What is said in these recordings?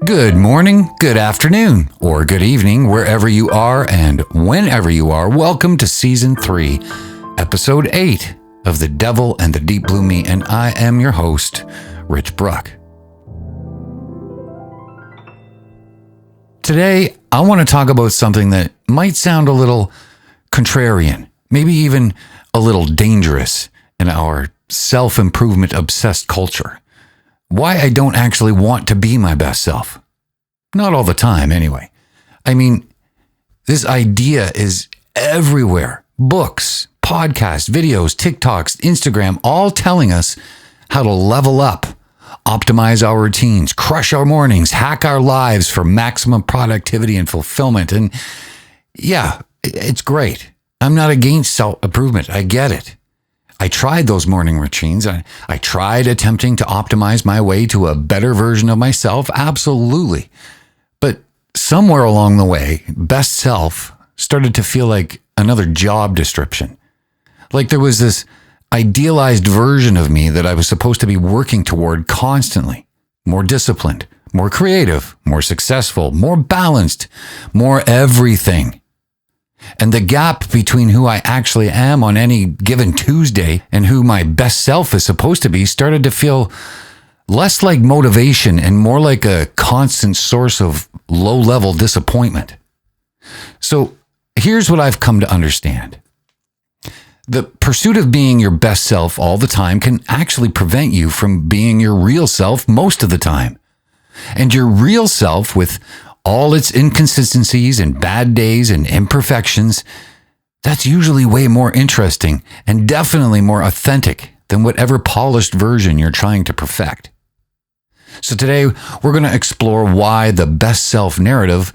Good morning, good afternoon, or good evening, wherever you are and whenever you are. Welcome to Season 3, Episode 8 of The Devil and the Deep Blue Me, and I am your host, Rich Bruck. Today, I want to talk about something that might sound a little contrarian, maybe even a little dangerous in our self-improvement obsessed culture. Why I don't actually want to be my best self. Not all the time, anyway. I mean, this idea is everywhere. Books, podcasts, videos, TikToks, Instagram, all telling us how to level up, optimize our routines, crush our mornings, hack our lives for maximum productivity and fulfillment. And yeah, it's great. I'm not against self-improvement. I get it. I tried those morning routines. I tried attempting to optimize my way to a better version of myself. Absolutely. But somewhere along the way, best self started to feel like another job description. Like there was this idealized version of me that I was supposed to be working toward constantly. More disciplined, more creative, more successful, more balanced, more everything. And the gap between who I actually am on any given Tuesday and who my best self is supposed to be started to feel less like motivation and more like a constant source of low-level disappointment. So here's what I've come to understand. The pursuit of being your best self all the time can actually prevent you from being your real self most of the time. And your real self, with all its inconsistencies and bad days and imperfections, that's usually way more interesting and definitely more authentic than whatever polished version you're trying to perfect. So today, we're going to explore why the best self narrative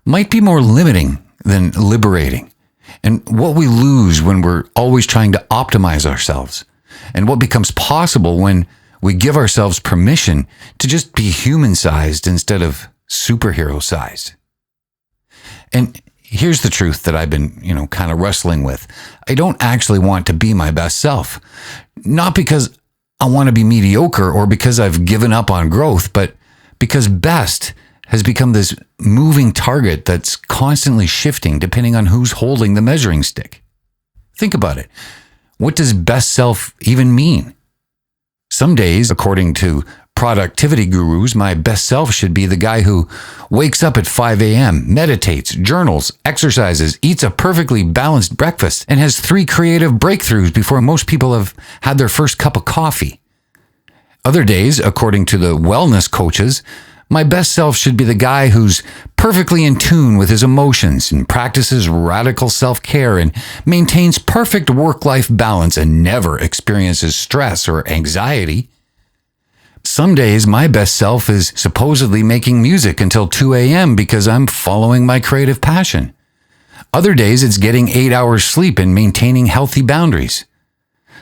might be more limiting than liberating, and what we lose when we're always trying to optimize ourselves, and what becomes possible when we give ourselves permission to just be human-sized instead of superhero-sized. And here's the truth that I've been, kind of wrestling with. I don't actually want to be my best self. Not because I want to be mediocre or because I've given up on growth, but because best has become this moving target that's constantly shifting depending on who's holding the measuring stick. Think about it. What does best self even mean? Some days, according to productivity gurus, my best self should be the guy who wakes up at 5 a.m., meditates, journals, exercises, eats a perfectly balanced breakfast, and has 3 creative breakthroughs before most people have had their first cup of coffee. Other days, according to the wellness coaches, my best self should be the guy who's perfectly in tune with his emotions and practices radical self-care and maintains perfect work-life balance and never experiences stress or anxiety. Some days, my best self is supposedly making music until 2 a.m. because I'm following my creative passion. Other days, it's getting 8 hours sleep and maintaining healthy boundaries.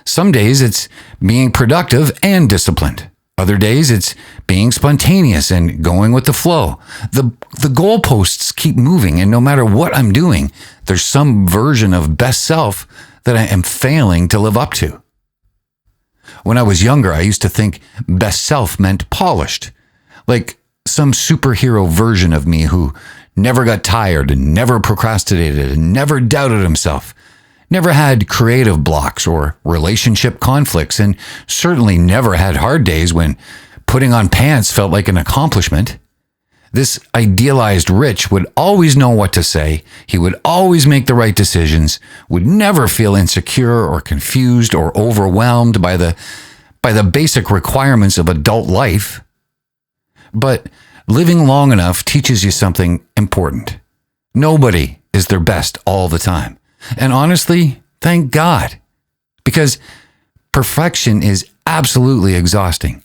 Some days, it's being productive and disciplined. Other days, it's being spontaneous and going with the flow. The goalposts keep moving, and no matter what I'm doing, there's some version of best self that I am failing to live up to. When I was younger, I used to think best self meant polished, like some superhero version of me who never got tired and never procrastinated and never doubted himself, never had creative blocks or relationship conflicts, and certainly never had hard days when putting on pants felt like an accomplishment. This idealized Rich would always know what to say, he would always make the right decisions, would never feel insecure or confused or overwhelmed by the basic requirements of adult life. But living long enough teaches you something important. Nobody is their best all the time. And honestly, thank God, because perfection is absolutely exhausting.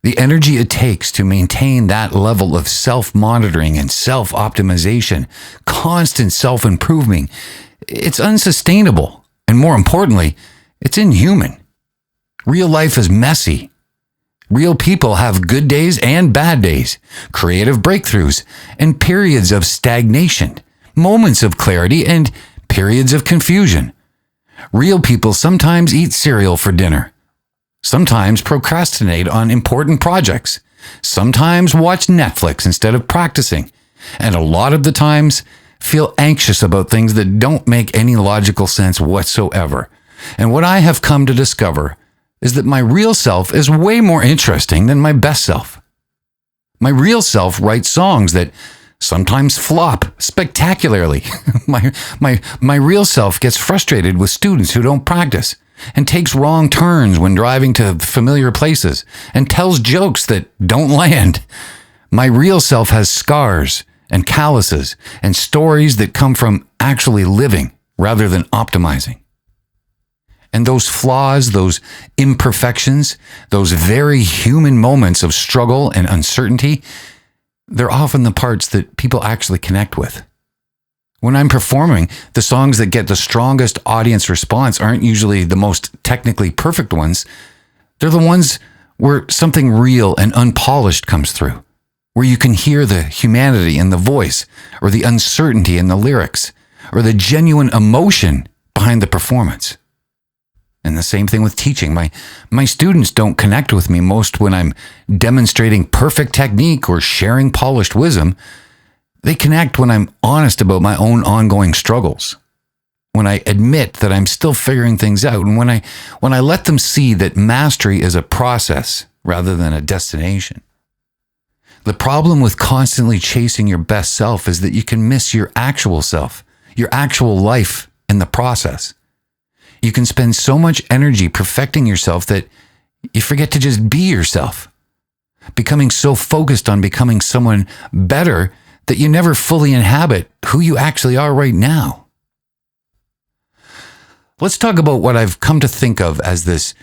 The energy it takes to maintain that level of self-monitoring and self-optimization, constant self-improving, it's unsustainable. And more importantly, it's inhuman. Real life is messy. Real people have good days and bad days, creative breakthroughs, and periods of stagnation, moments of clarity, and periods of confusion. Real people sometimes eat cereal for dinner, sometimes procrastinate on important projects, sometimes watch Netflix instead of practicing, and a lot of the times feel anxious about things that don't make any logical sense whatsoever. And what I have come to discover is that my real self is way more interesting than my best self. My real self writes songs that sometimes flop spectacularly. My real self gets frustrated with students who don't practice and takes wrong turns when driving to familiar places and tells jokes that don't land. My real self has scars and calluses and stories that come from actually living rather than optimizing. And those flaws, those imperfections, those very human moments of struggle and uncertainty, they're often the parts that people actually connect with. When I'm performing, the songs that get the strongest audience response aren't usually the most technically perfect ones. They're the ones where something real and unpolished comes through, where you can hear the humanity in the voice, or the uncertainty in the lyrics, or the genuine emotion behind the performance. And the same thing with teaching. My students don't connect with me most when I'm demonstrating perfect technique or sharing polished wisdom. They connect when I'm honest about my own ongoing struggles, when I admit that I'm still figuring things out, and when I let them see that mastery is a process rather than a destination. The problem with constantly chasing your best self is that you can miss your actual self, your actual life in the process. You can spend so much energy perfecting yourself that you forget to just be yourself, becoming so focused on becoming someone better that you never fully inhabit who you actually are right now. Let's talk about what I've come to think of as this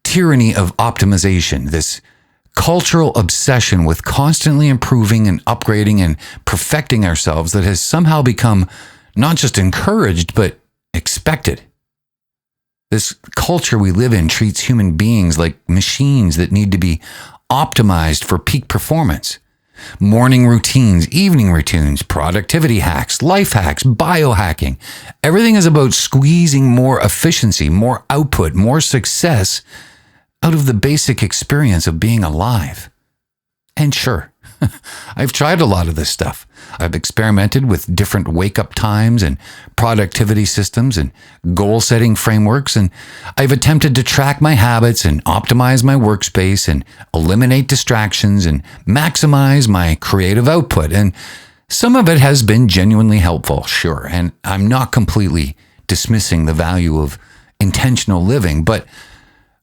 tyranny of optimization, this cultural obsession with constantly improving and upgrading and perfecting ourselves that has somehow become not just encouraged, but expected. This culture we live in treats human beings like machines that need to be optimized for peak performance. Morning routines, evening routines, productivity hacks, life hacks, biohacking. Everything is about squeezing more efficiency, more output, more success out of the basic experience of being alive. And sure, I've tried a lot of this stuff. I've experimented with different wake-up times and productivity systems and goal-setting frameworks, and I've attempted to track my habits and optimize my workspace and eliminate distractions and maximize my creative output. And some of it has been genuinely helpful, sure, and I'm not completely dismissing the value of intentional living, but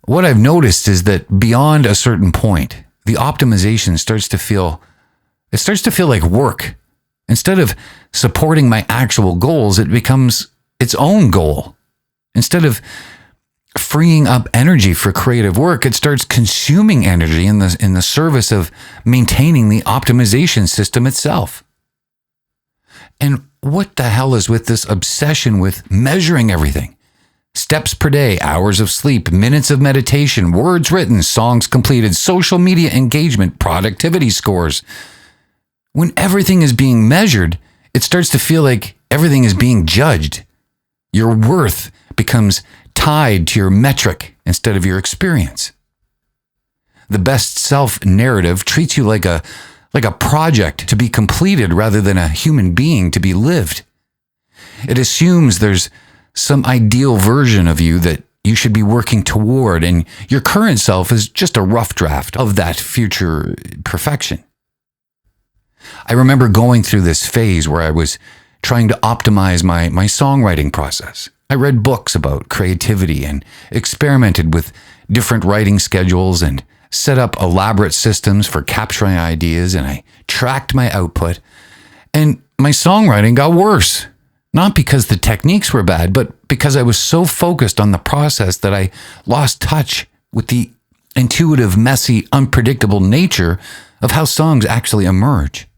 what I've noticed is that beyond a certain point, the optimization starts to feel like work. Instead of supporting my actual goals, it becomes its own goal. Instead of freeing up energy for creative work, it starts consuming energy in the service of maintaining the optimization system itself. And what the hell is with this obsession with measuring everything? Steps per day, hours of sleep, minutes of meditation, words written, songs completed, social media engagement, productivity scores. When everything is being measured, it starts to feel like everything is being judged. Your worth becomes tied to your metric instead of your experience. The best self narrative treats you like a project to be completed rather than a human being to be lived. It assumes there's some ideal version of you that you should be working toward, and your current self is just a rough draft of that future perfection. I remember going through this phase where I was trying to optimize my songwriting process. I read books about creativity and experimented with different writing schedules and set up elaborate systems for capturing ideas, and I tracked my output, and my songwriting got worse. Not because the techniques were bad, but because I was so focused on the process that I lost touch with the intuitive, messy, unpredictable nature of how songs actually emerge.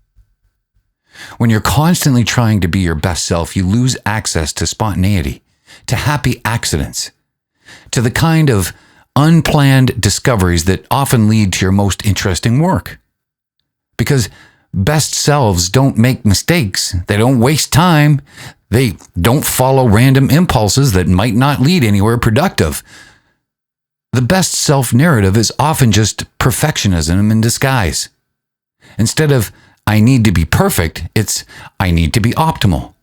When you're constantly trying to be your best self, you lose access to spontaneity, to happy accidents, to the kind of unplanned discoveries that often lead to your most interesting work. Because best selves don't make mistakes. They don't waste time. They don't follow random impulses that might not lead anywhere productive. The best self-narrative is often just perfectionism in disguise. Instead of, I need to be perfect, it's, I need to be optimal.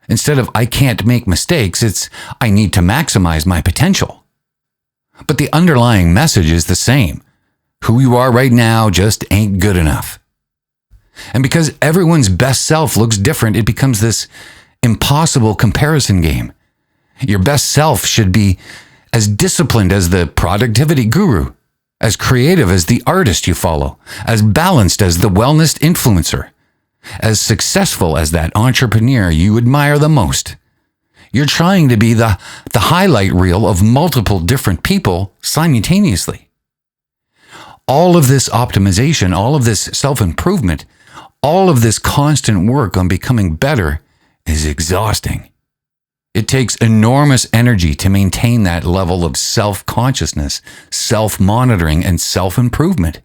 Instead of, I can't make mistakes, it's, I need to maximize my potential. But the underlying message is the same. Who you are right now just ain't good enough. And because everyone's best self looks different, it becomes this impossible comparison game. Your best self should be as disciplined as the productivity guru, as creative as the artist you follow, as balanced as the wellness influencer, as successful as that entrepreneur you admire the most. You're trying to be the highlight reel of multiple different people simultaneously. All of this optimization, all of this self-improvement, all of this constant work on becoming better is exhausting. It takes enormous energy to maintain that level of self-consciousness, self-monitoring, and self-improvement.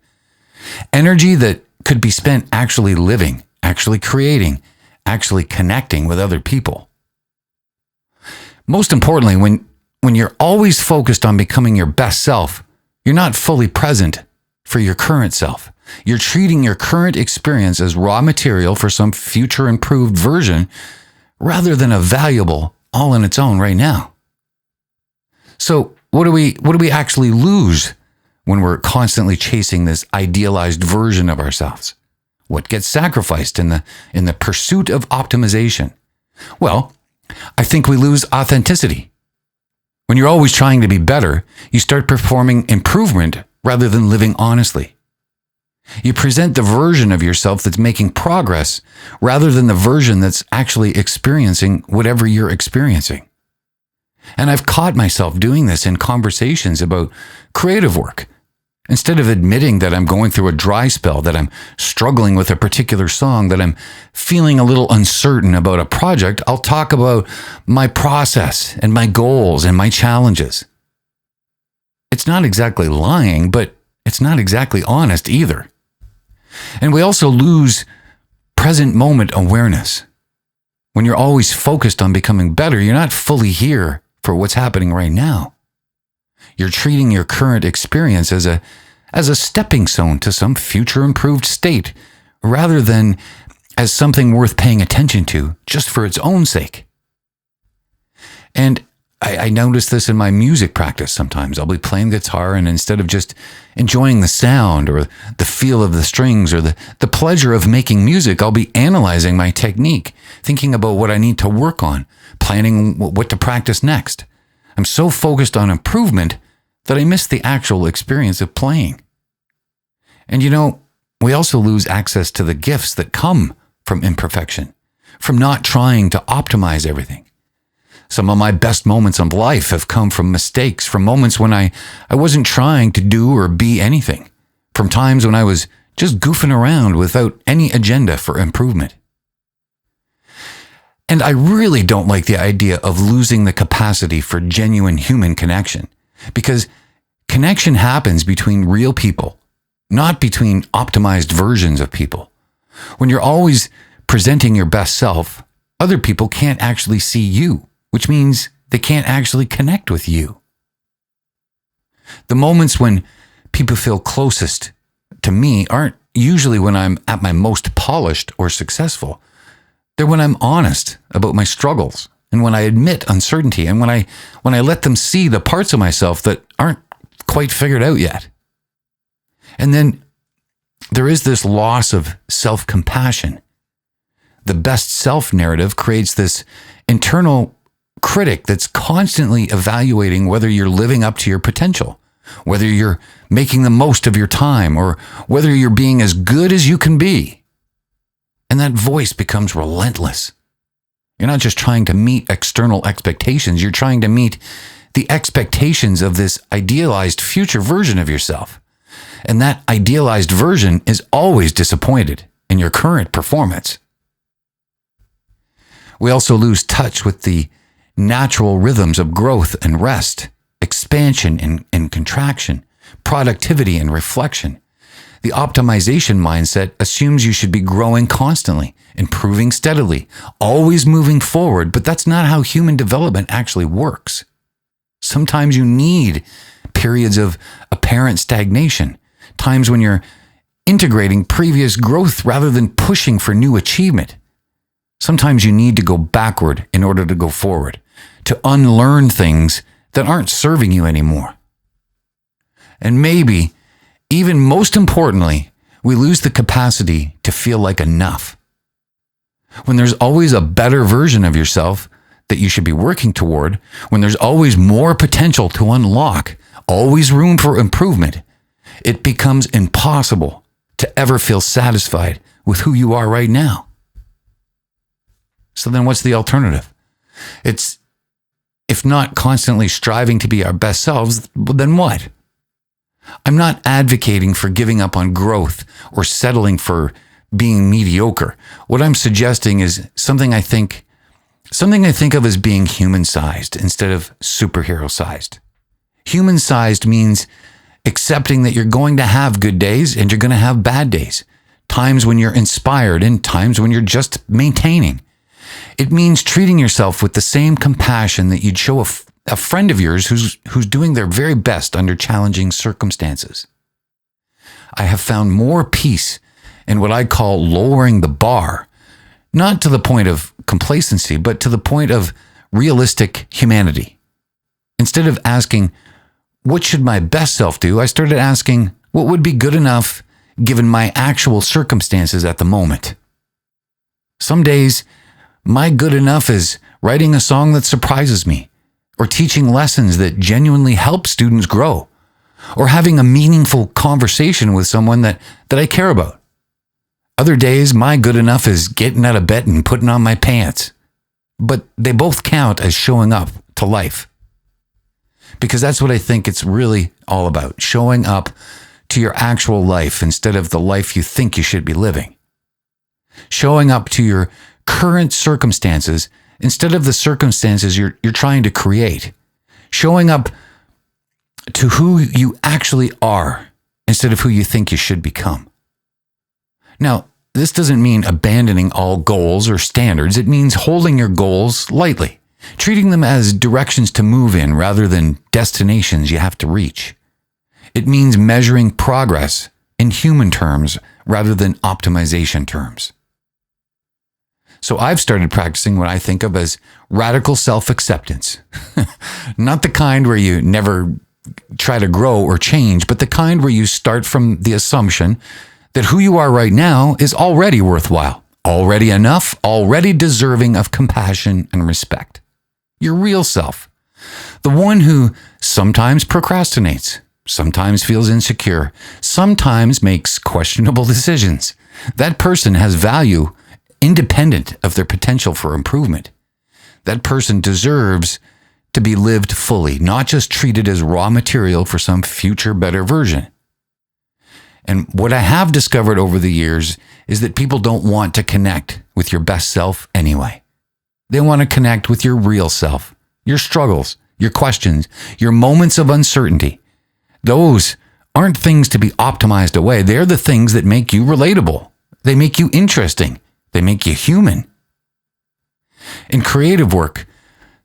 Energy that could be spent actually living, actually creating, actually connecting with other people. Most importantly, when you're always focused on becoming your best self, you're not fully present for your current self. You're treating your current experience as raw material for some future improved version rather than a valuable all on its own right now. So what do we actually lose when we're constantly chasing this idealized version of ourselves? What gets sacrificed in the pursuit of optimization? Well, I think we lose authenticity. When you're always trying to be better, you start performing improvement rather than living honestly. You present the version of yourself that's making progress rather than the version that's actually experiencing whatever you're experiencing. And I've caught myself doing this in conversations about creative work. Instead of admitting that I'm going through a dry spell, that I'm struggling with a particular song, that I'm feeling a little uncertain about a project, I'll talk about my process and my goals and my challenges. It's not exactly lying, but it's not exactly honest either. And we also lose present moment awareness. When you're always focused on becoming better, you're not fully here for what's happening right now. You're treating your current experience as a stepping stone to some future improved state, rather than as something worth paying attention to just for its own sake. And I notice this in my music practice sometimes. I'll be playing guitar, and instead of just enjoying the sound or the feel of the strings or the pleasure of making music, I'll be analyzing my technique, thinking about what I need to work on, planning what to practice next. I'm so focused on improvement that I miss the actual experience of playing. And we also lose access to the gifts that come from imperfection, from not trying to optimize everything. Some of my best moments of life have come from mistakes, from moments when I wasn't trying to do or be anything, from times when I was just goofing around without any agenda for improvement. And I really don't like the idea of losing the capacity for genuine human connection, because connection happens between real people, not between optimized versions of people. When you're always presenting your best self, other people can't actually see you, which means they can't actually connect with you. The moments when people feel closest to me aren't usually when I'm at my most polished or successful. They're when I'm honest about my struggles, and when I admit uncertainty, and when I let them see the parts of myself that aren't quite figured out yet. And then there is this loss of self-compassion. The best self narrative creates this internal critic that's constantly evaluating whether you're living up to your potential, whether you're making the most of your time, or whether you're being as good as you can be. And that voice becomes relentless. You're not just trying to meet external expectations, you're trying to meet the expectations of this idealized future version of yourself. And that idealized version is always disappointed in your current performance. We also lose touch with the natural rhythms of growth and rest, expansion and contraction, productivity and reflection. The optimization mindset assumes you should be growing constantly, improving steadily, always moving forward, but that's not how human development actually works. Sometimes you need periods of apparent stagnation, times when you're integrating previous growth rather than pushing for new achievement. Sometimes you need to go backward in order to go forward, to unlearn things that aren't serving you anymore. And maybe, even most importantly, we lose the capacity to feel like enough. When there's always a better version of yourself that you should be working toward, when there's always more potential to unlock, always room for improvement, it becomes impossible to ever feel satisfied with who you are right now. So then what's the alternative? It's, if not constantly striving to be our best selves, then what? I'm not advocating for giving up on growth or settling for being mediocre. What I'm suggesting is something I think of as being human-sized instead of superhero-sized. Human-sized means accepting that you're going to have good days and you're going to have bad days, times when you're inspired and times when you're just maintaining. It means treating yourself with the same compassion that you'd show a friend of yours who's doing their very best under challenging circumstances. I have found more peace in what I call lowering the bar, not to the point of complacency, but to the point of realistic humanity. Instead of asking, what should my best self do? I started asking, what would be good enough given my actual circumstances at the moment? Some days, my good enough is writing a song that surprises me, or teaching lessons that genuinely help students grow, or having a meaningful conversation with someone that I care about. Other days, my good enough is getting out of bed and putting on my pants. But they both count as showing up to life. Because that's what I think it's really all about, showing up to your actual life instead of the life you think you should be living. Showing up to your current circumstances instead of the circumstances you're trying to create. Showing up to who you actually are instead of who you think you should become. Now, this doesn't mean abandoning all goals or standards. It means holding your goals lightly, treating them as directions to move in rather than destinations you have to reach. It means measuring progress in human terms rather than optimization terms. So I've started practicing what I think of as radical self-acceptance. Not the kind where you never try to grow or change, but the kind where you start from the assumption that who you are right now is already worthwhile, already enough, already deserving of compassion and respect. Your real self. The one who sometimes procrastinates, sometimes feels insecure, sometimes makes questionable decisions. That person has value independent of their potential for improvement. That person deserves to be lived fully, not just treated as raw material for some future better version. And what I have discovered over the years is that people don't want to connect with your best self anyway. They want to connect with your real self, your struggles, your questions, your moments of uncertainty. Those aren't things to be optimized away. They're the things that make you relatable. They make you interesting. They make you human. In creative work,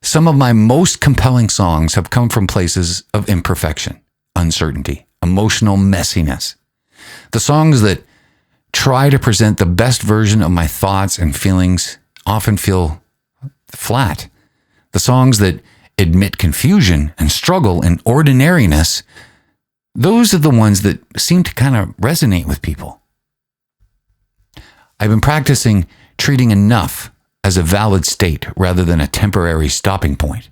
some of my most compelling songs have come from places of imperfection, uncertainty, emotional messiness. The songs that try to present the best version of my thoughts and feelings often feel flat. The songs that admit confusion and struggle and ordinariness, those are the ones that seem to kind of resonate with people. I've been practicing treating enough as a valid state rather than a temporary stopping point.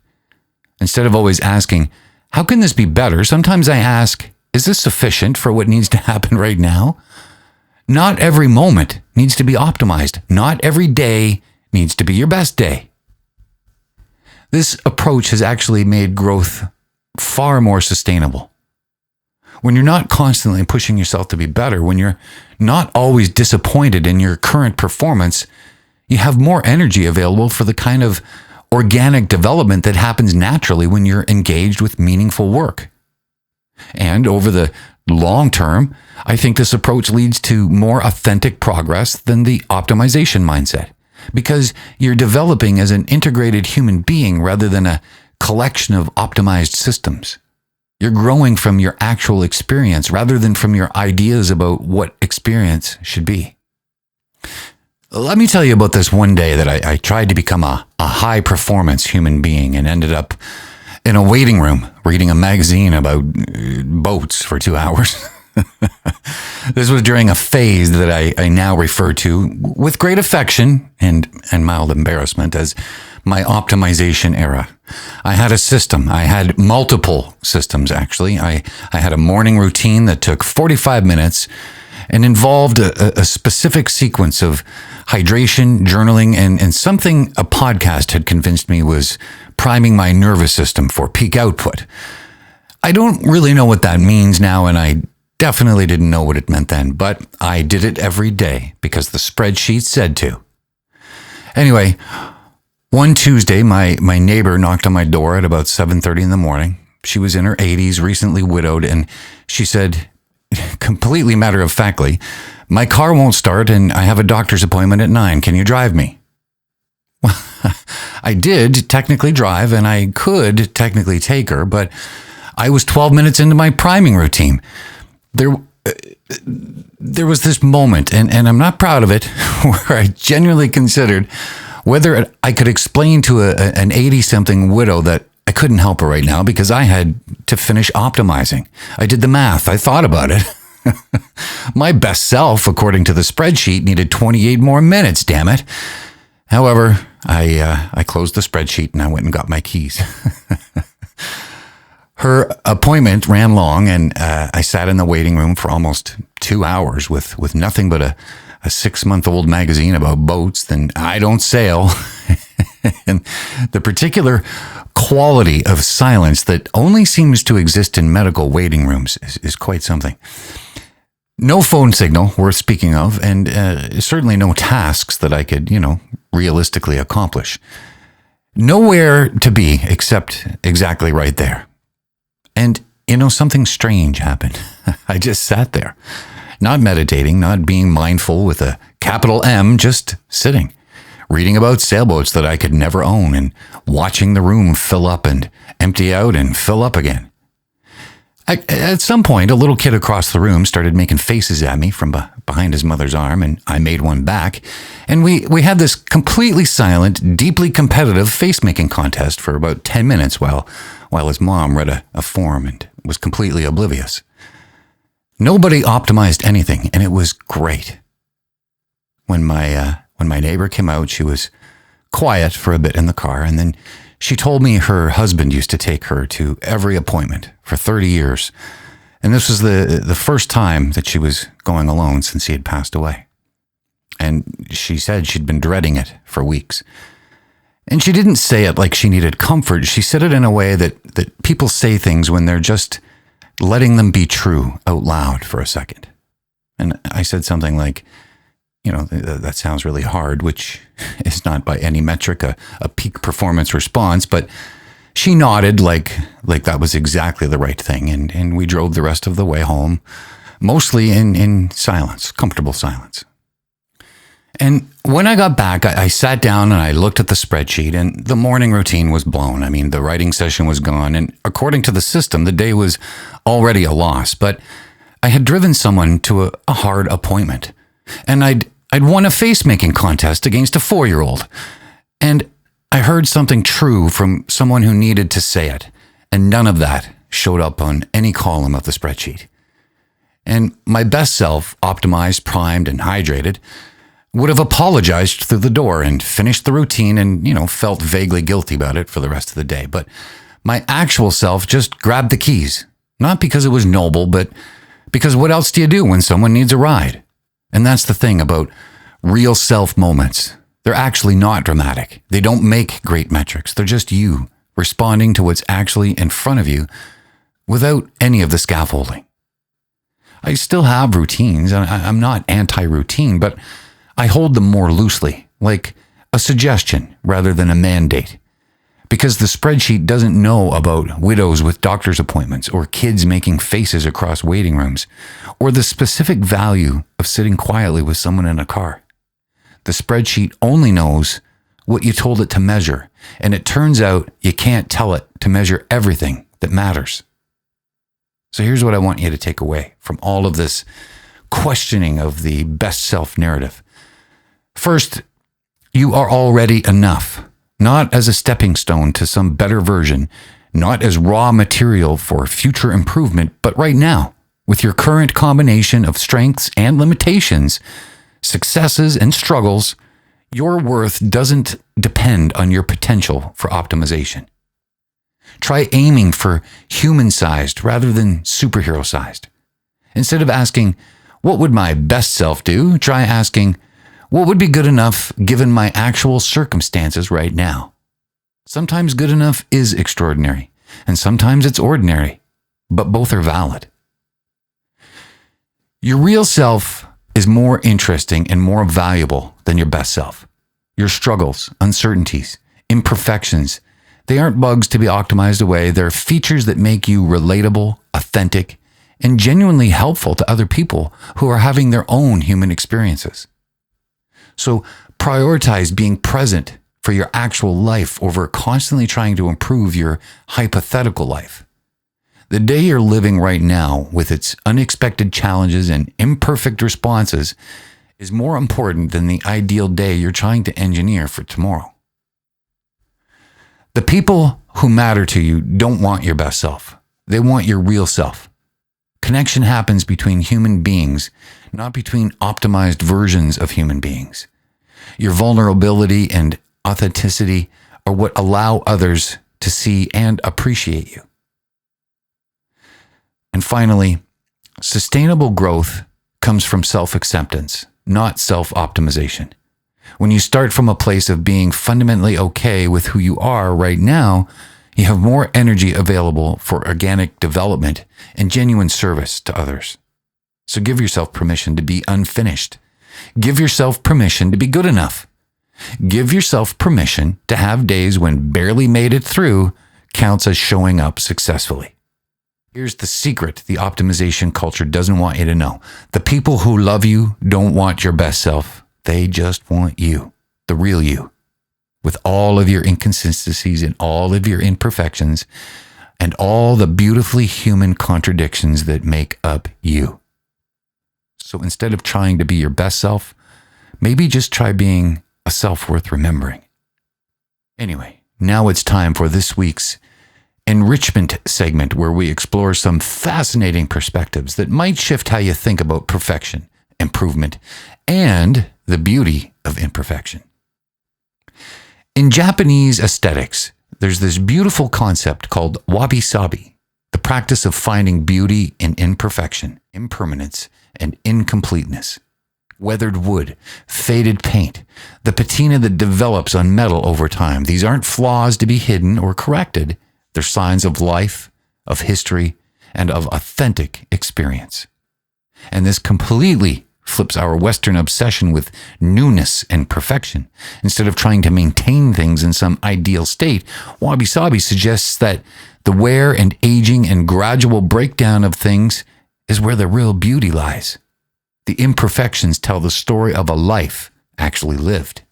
Instead of always asking, how can this be better? Sometimes I ask, is this sufficient for what needs to happen right now? Not every moment needs to be optimized. Not every day needs to be your best day. This approach has actually made growth far more sustainable. When you're not constantly pushing yourself to be better, when you're not always disappointed in your current performance, you have more energy available for the kind of organic development that happens naturally when you're engaged with meaningful work. And over the long term, I think this approach leads to more authentic progress than the optimization mindset, because you're developing as an integrated human being rather than a collection of optimized systems. You're growing from your actual experience rather than from your ideas about what experience should be. Let me tell you about this one day that I tried to become a high performance human being and ended up in a waiting room reading a magazine about boats for 2 hours. This was during a phase that I now refer to with great affection and mild embarrassment as my optimization era. I had a system. I had multiple systems, actually. I had a morning routine that took 45 minutes and involved a specific sequence of hydration, journaling, and something a podcast had convinced me was priming my nervous system for peak output. I don't really know what that means now, and I definitely didn't know what it meant then, but I did it every day because the spreadsheet said to. Anyway, one Tuesday, my neighbor knocked on my door at about 7:30 in the morning. She was in her 80s, recently widowed, and she said, completely matter-of-factly, "My car won't start and I have a doctor's appointment at 9. Can you drive me?" Well, I did technically drive and I could technically take her, but I was 12 minutes into my priming routine. There was this moment, and I'm not proud of it, where I genuinely considered whether I could explain to an 80-something widow that I couldn't help her right now because I had to finish optimizing. I did the math. I thought about it. My best self, according to the spreadsheet, needed 28 more minutes, damn it. However, I closed the spreadsheet and I went and got my keys. Her appointment ran long, and I sat in the waiting room for almost 2 hours with nothing but a 6-month-old magazine about boats. Then I don't sail. And the particular quality of silence that only seems to exist in medical waiting rooms is quite something. No phone signal worth speaking of, and certainly no tasks that I could, realistically accomplish. Nowhere to be except exactly right there. And, something strange happened. I just sat there, not meditating, not being mindful with a capital M, just sitting, reading about sailboats that I could never own and watching the room fill up and empty out and fill up again. At some point, a little kid across the room started making faces at me from behind his mother's arm, and I made one back. And we had this completely silent, deeply competitive face-making contest for about 10 minutes while his mom read a form and was completely oblivious. Nobody optimized anything, and it was great. When my neighbor came out, she was quiet for a bit in the car, and then she told me her husband used to take her to every appointment for 30 years. And this was the first time that she was going alone since he had passed away. And she said she'd been dreading it for weeks. And she didn't say it like she needed comfort. She said it in a way that people say things when they're just letting them be true out loud for a second. And I said something like, that sounds really hard, which is not by any metric a peak performance response, but she nodded like that was exactly the right thing. And we drove the rest of the way home, mostly in silence, comfortable silence. And when I got back, I sat down and I looked at the spreadsheet, and the morning routine was blown. I mean, the writing session was gone, and according to the system, the day was already a loss. But I had driven someone to a hard appointment, and I'd won a face-making contest against a 4-year-old. And I heard something true from someone who needed to say it, and none of that showed up on any column of the spreadsheet. And my best self, optimized, primed, and hydrated, would have apologized through the door and finished the routine and, felt vaguely guilty about it for the rest of the day. But my actual self just grabbed the keys, not because it was noble, but because what else do you do when someone needs a ride? And that's the thing about real self moments. They're actually not dramatic. They don't make great metrics. They're just you responding to what's actually in front of you without any of the scaffolding. I still have routines, and I'm not anti-routine, but I hold them more loosely, like a suggestion rather than a mandate. Because the spreadsheet doesn't know about widows with doctor's appointments or kids making faces across waiting rooms, or the specific value of sitting quietly with someone in a car. The spreadsheet only knows what you told it to measure, and it turns out you can't tell it to measure everything that matters. So here's what I want you to take away from all of this questioning of the best self narrative. First, you are already enough, not as a stepping stone to some better version, not as raw material for future improvement, but right now, with your current combination of strengths and limitations, successes and struggles, your worth doesn't depend on your potential for optimization. Try aiming for human-sized rather than superhero-sized. Instead of asking, what would my best self do? Try asking, what would be good enough given my actual circumstances right now? Sometimes good enough is extraordinary, and sometimes it's ordinary, but both are valid. Your real self is more interesting and more valuable than your best self. Your struggles, uncertainties, imperfections, they aren't bugs to be optimized away. They're features that make you relatable, authentic, and genuinely helpful to other people who are having their own human experiences. So prioritize being present for your actual life over constantly trying to improve your hypothetical life. The day you're living right now, with its unexpected challenges and imperfect responses, is more important than the ideal day you're trying to engineer for tomorrow. The people who matter to you don't want your best self. They want your real self. Connection happens between human beings, not between optimized versions of human beings. Your vulnerability and authenticity are what allow others to see and appreciate you. And finally, sustainable growth comes from self-acceptance, not self-optimization. When you start from a place of being fundamentally okay with who you are right now, you have more energy available for organic development and genuine service to others. So give yourself permission to be unfinished. Give yourself permission to be good enough. Give yourself permission to have days when barely made it through counts as showing up successfully. Here's the secret the optimization culture doesn't want you to know. The people who love you don't want your best self. They just want you, the real you, with all of your inconsistencies and all of your imperfections and all the beautifully human contradictions that make up you. So instead of trying to be your best self, maybe just try being a self worth remembering. Anyway, now it's time for this week's EnRICHment segment, where we explore some fascinating perspectives that might shift how you think about perfection, improvement, and the beauty of imperfection. In Japanese aesthetics, there's this beautiful concept called Wabi-Sabi, the practice of finding beauty in imperfection, impermanence, and incompleteness. Weathered wood, faded paint, the patina that develops on metal over time. These aren't flaws to be hidden or corrected. They're signs of life, of history, and of authentic experience. And this completely flips our Western obsession with newness and perfection. Instead of trying to maintain things in some ideal state, Wabi-Sabi suggests that the wear and aging and gradual breakdown of things is where the real beauty lies. The imperfections tell the story of a life actually lived.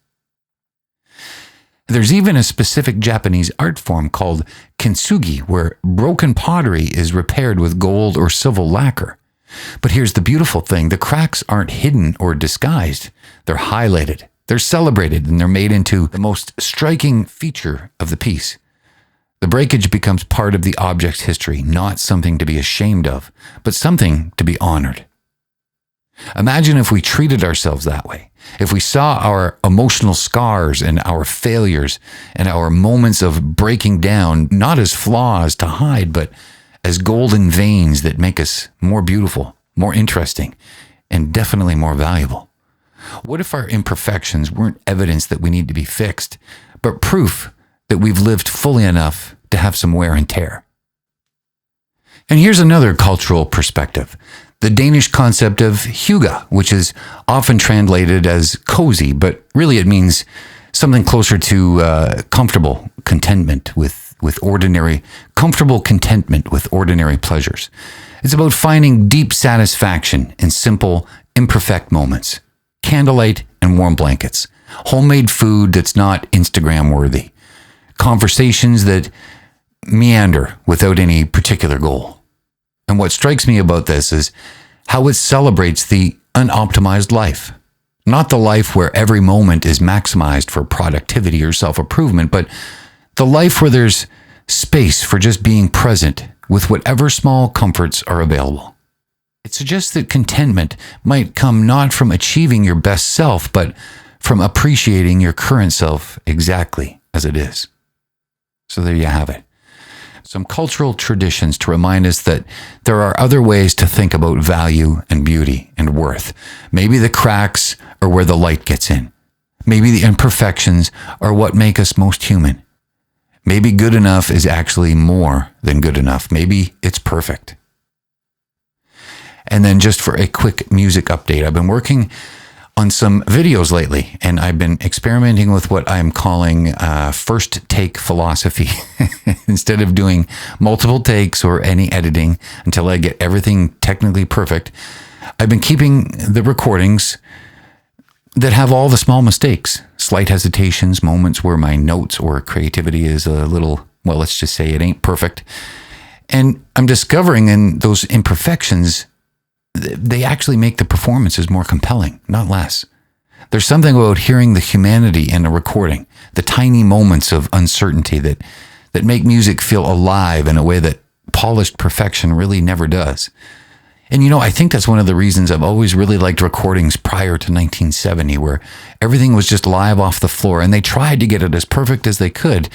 There's even a specific Japanese art form called Kintsugi, where broken pottery is repaired with gold or silver lacquer. But here's the beautiful thing. The cracks aren't hidden or disguised. They're highlighted, they're celebrated, and they're made into the most striking feature of the piece. The breakage becomes part of the object's history, not something to be ashamed of, but something to be honored. Imagine if we treated ourselves that way. If we saw our emotional scars and our failures and our moments of breaking down not as flaws to hide, but as golden veins that make us more beautiful, more interesting, and definitely more valuable. What if our imperfections weren't evidence that we need to be fixed, but proof that we've lived fully enough to have some wear and tear? And here's another cultural perspective. The Danish concept of Hygge, which is often translated as cozy, but really it means something closer to comfortable contentment with ordinary pleasures. It's about finding deep satisfaction in simple, imperfect moments. Candlelight and warm blankets. Homemade food that's not Instagram worthy. Conversations that meander without any particular goal. And what strikes me about this is how it celebrates the unoptimized life. Not the life where every moment is maximized for productivity or self-improvement, but the life where there's space for just being present with whatever small comforts are available. It suggests that contentment might come not from achieving your best self, but from appreciating your current self exactly as it is. So there you have it. Some cultural traditions to remind us that there are other ways to think about value and beauty and worth. Maybe the cracks are where the light gets in. Maybe the imperfections are what make us most human. Maybe good enough is actually more than good enough. Maybe it's perfect. And then just for a quick music update, I've been working on some videos lately, and I've been experimenting with what I'm calling first take philosophy. Instead of doing multiple takes or any editing until I get everything technically perfect, I've been keeping the recordings that have all the small mistakes, slight hesitations, moments where my notes or creativity is a little, well, let's just say it ain't perfect. And I'm discovering in those imperfections, they actually make the performances more compelling, not less. There's something about hearing the humanity in a recording, the tiny moments of uncertainty that make music feel alive in a way that polished perfection really never does. And I think that's one of the reasons I've always really liked recordings prior to 1970, where everything was just live off the floor, and they tried to get it as perfect as they could,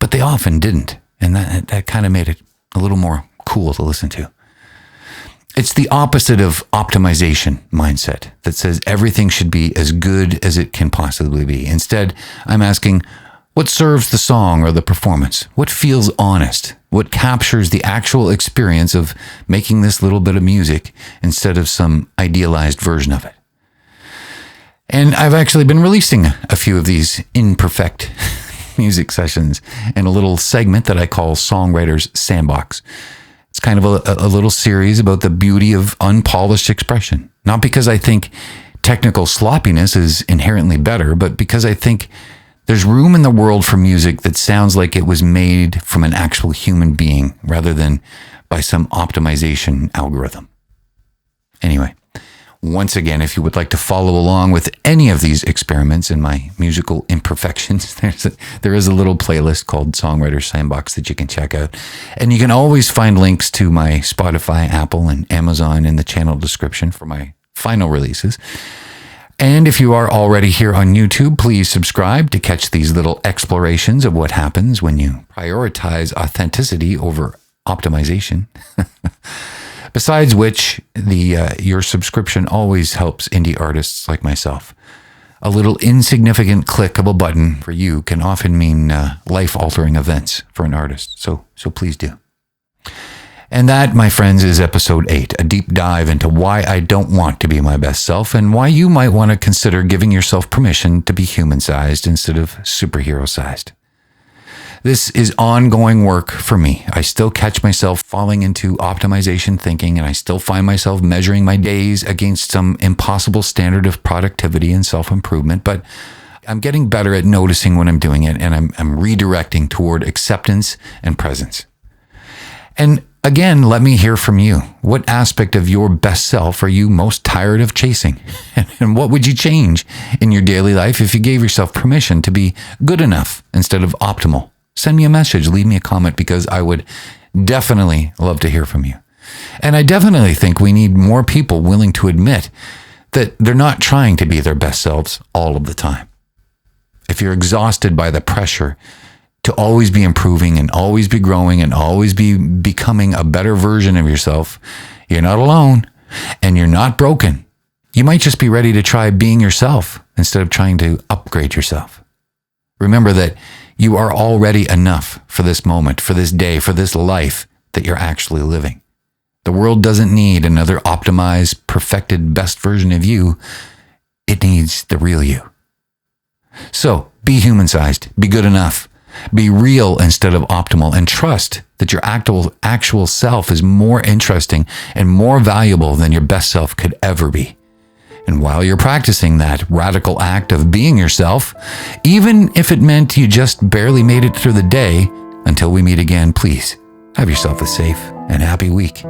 but they often didn't. And that kind of made it a little more cool to listen to. It's the opposite of optimization mindset that says everything should be as good as it can possibly be. Instead, I'm asking, what serves the song or the performance? What feels honest? What captures the actual experience of making this little bit of music instead of some idealized version of it? And I've actually been releasing a few of these imperfect music sessions in a little segment that I call Songwriter's Sandbox. It's kind of a little series about the beauty of unpolished expression. Not because I think technical sloppiness is inherently better, but because I think there's room in the world for music that sounds like it was made from an actual human being rather than by some optimization algorithm. Anyway, once again, if you would like to follow along with any of these experiments and my musical imperfections, there is a little playlist called Songwriter's Sandbox that you can check out. And you can always find links to my Spotify, Apple, and Amazon in the channel description for my final releases. And if you are already here on YouTube, please subscribe to catch these little explorations of what happens when you prioritize authenticity over optimization. Besides which, your subscription always helps indie artists like myself. A little insignificant click of a button for you can often mean life-altering events for an artist. So please do. And that, my friends, is episode 8, a deep dive into why I don't want to be my best self and why you might want to consider giving yourself permission to be human-sized instead of superhero-sized. This is ongoing work for me. I still catch myself falling into optimization thinking, and I still find myself measuring my days against some impossible standard of productivity and self-improvement, but I'm getting better at noticing when I'm doing it, and I'm redirecting toward acceptance and presence. And again, let me hear from you. What aspect of your best self are you most tired of chasing? And what would you change in your daily life if you gave yourself permission to be good enough instead of optimal? Send me a message, leave me a comment, because I would definitely love to hear from you. And I definitely think we need more people willing to admit that they're not trying to be their best selves all of the time. If you're exhausted by the pressure to always be improving and always be growing and always be becoming a better version of yourself, you're not alone and you're not broken. You might just be ready to try being yourself instead of trying to upgrade yourself. Remember that you are already enough for this moment, for this day, for this life that you're actually living. The world doesn't need another optimized, perfected, best version of you. It needs the real you. So be human-sized, be good enough, be real instead of optimal, and trust that your actual self is more interesting and more valuable than your best self could ever be. And while you're practicing that radical act of being yourself, even if it meant you just barely made it through the day, until we meet again, please have yourself a safe and happy week.